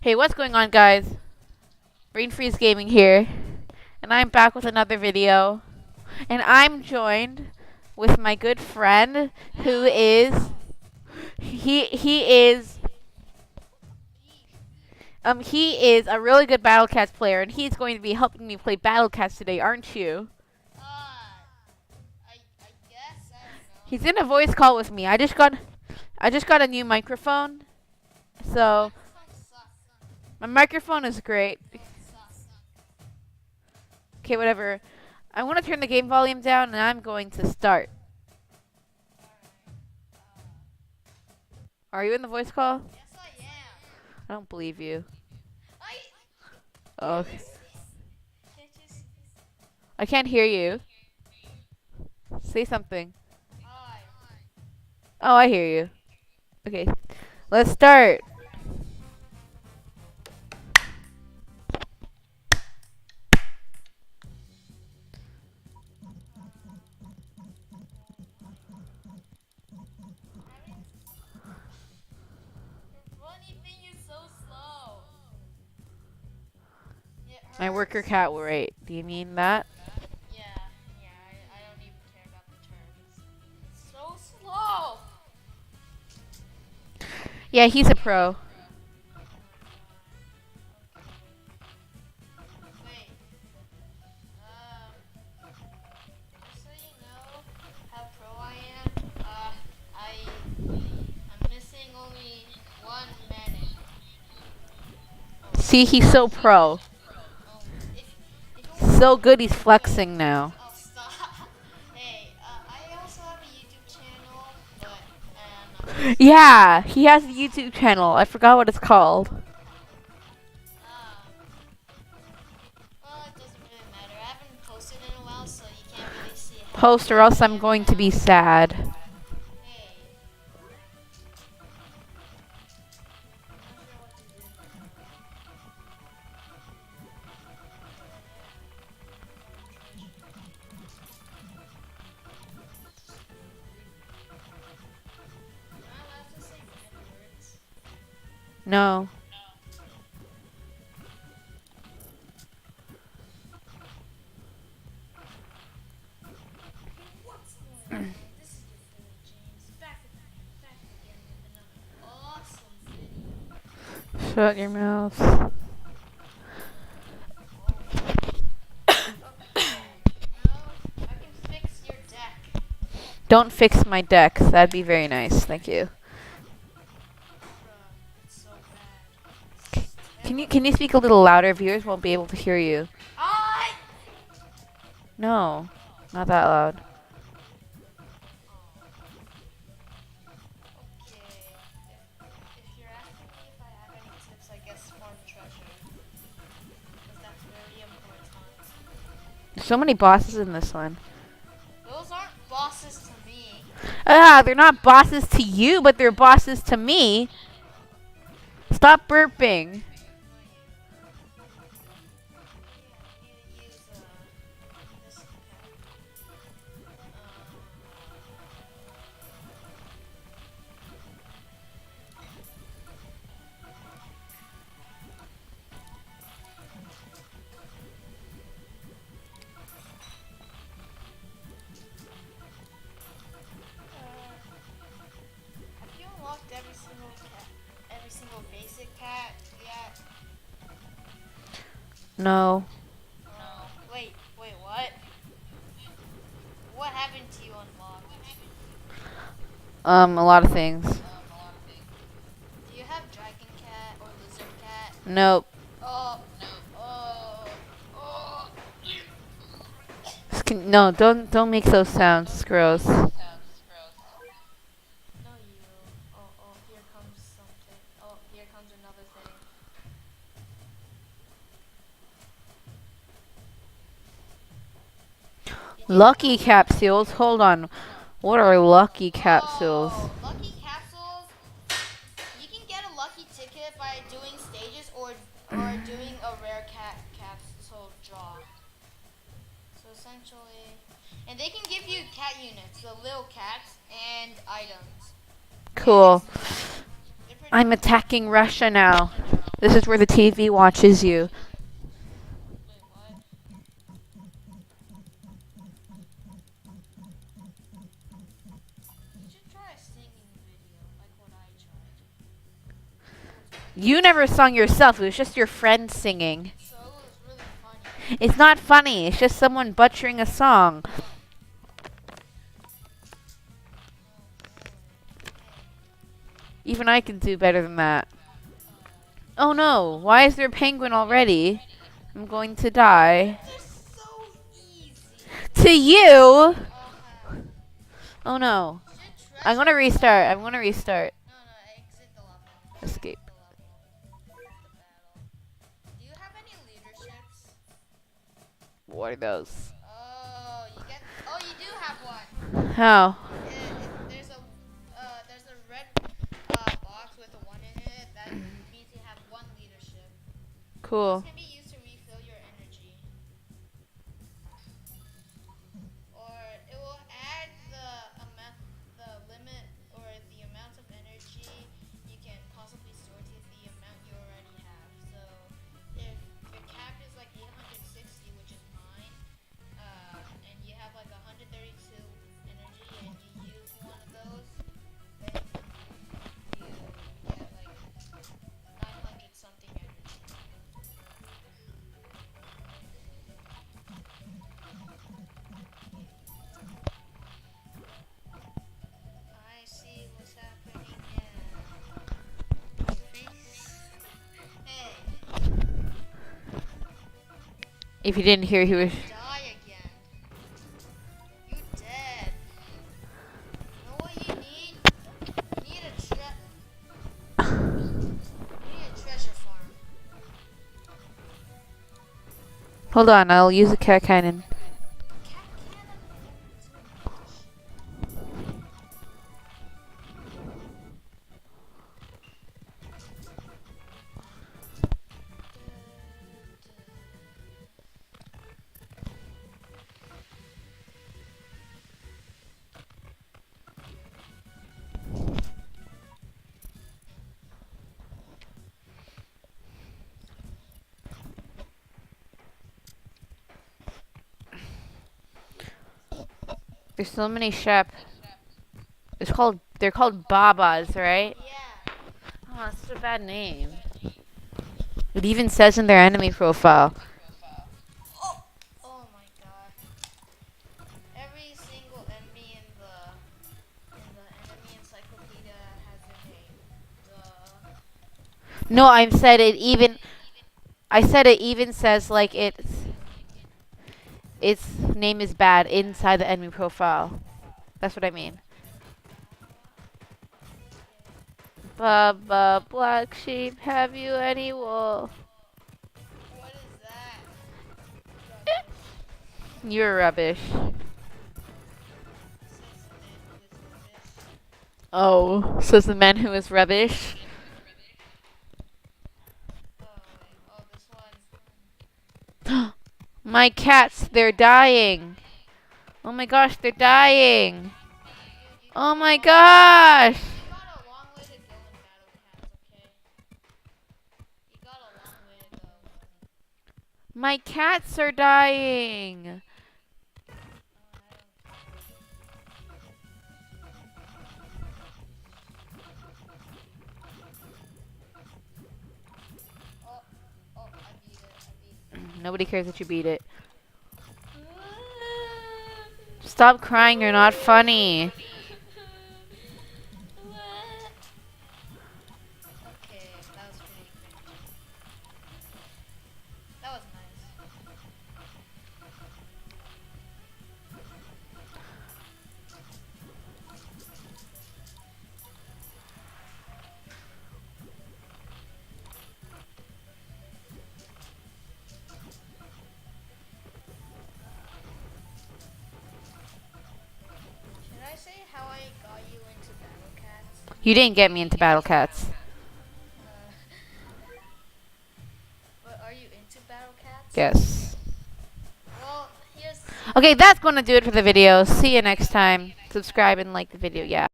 Hey, what's going on, guys? Brain Freeze Gaming here, and I'm back with another video. And I'm joined with my good friend, who is he is he is a really good Battle Cats player, and he's going to be helping me play Battle Cats today, aren't you? I guess I don't know. He's in a voice call with me. I just got a new microphone, so Microphone sucks. my microphone is great. Phone sucks. Okay, whatever. I want to turn the game volume down, and I'm going to start. Are you in the voice call? Yes, I am. I don't believe you. I. Oh, Can't okay. you see? I can't hear you. Say something. Hi. Oh, I hear you. Okay, let's start. The funny thing is so slow. It My worker hurts. cat will rate. Do you mean that? Yeah, I don't even care about the terms. It's so slow. Yeah, he's a pro. Wait. Just so you know how pro I am, I'm missing only 1 minute. See, he's so pro. Oh, if you want, So good, he's flexing now. oh stop. Hey, I also have a YouTube channel, but Yeah, he has a YouTube channel. I forgot what it's called. well, it doesn't really matter. I haven't posted in a while, so you can't really see how Post or else I I'm am going to be now. sad. Hey. I'm not sure what to do. Am I allowed to say bad words? No. What's going on? This is your boy James, back again with another awesome video. Shut your mouth. No, I can fix your deck. Don't fix my deck. That'd be very nice. Thank you. It's so bad. Can you speak a little louder? Viewers won't be able to hear you. I. No, not that loud. Okay. If you're asking me if I have any tips, I guess farm treasure, because that's very important. There's so many bosses in this one. Those aren't bosses to me. Ah, they're not bosses to you, but they're bosses to me. Stop burping. I need to use this cat. Have you unlocked every single basic cat yet? No. Wait, what? What haven't you unlocked? A lot of things. Do you have dragon cat or lizard cat? Nope. Oh, oh, oh. No, don't make those sounds. It's gross. No, you. Oh, here comes something. Oh, here comes another thing. Lucky capsules. Hold on. What are lucky capsules? Oh, lucky capsules. You can get a lucky ticket by doing stages or doing a rare capsule draw. So essentially, and they can give you cat units, the little cats, and items. Cool. They're pretty I'm attacking Russia now. This is where the TV watches you. Wait, what? You should try a singing video, like what I tried. You never sung yourself. It was just your friend singing. So it was really funny. It's not funny. It's just someone butchering a song. Even I can do better than that. Oh no, why is there a penguin already? I'm going to die. They're so easy. To you? Okay. Oh no. Should I'm gonna restart. I'm gonna restart. No, exit the level. Escape. The level. The battle. Do you have any leaderships? What are those? Oh, you get. Oh, you do have one. How? There's a red box with a one in it. That means you have one leadership. Cool. This can be used to refill your energy. Or it will add the limit, or the amount of energy you can possibly store to the amount you already have. So if your cap is like 860, which is mine, and you have like 132 energy, and you use one of those, then you get like 900 something energy. I see what's happening now. Hey, If you didn't hear, he was. die again. You dead. You know what you need? You need a treasure farm. Hold on, I'll use a cat cannon. Cat cannon. There's so many shep. They're called babas, right? Yeah. Oh, that's such a bad name. It even says in their enemy profile. Oh my god. Every single enemy in the enemy encyclopedia has a name. No, I said it even says like its name is bad inside the enemy profile. That's what I mean. Baba, black sheep, have you any wool? What is that? You're rubbish. Oh, says the man who is rubbish. Oh, this one. My cats, they're dying. Oh my gosh, they're dying. Oh my gosh. You got a long way to go in Battle Cats, okay? You got a long way to go. My cats are dying. Oh, I beat it. Nobody cares that you beat it. Stop crying, you're not funny. Okay, that was pretty cringy. That was nice. Should I say how I got you into Battle Cats? You didn't get me into Battle Cats. But are you into Battle Cats? Yes. Well, here's Okay, that's going to do it for the video. See you next time. Subscribe and like the video. Yeah.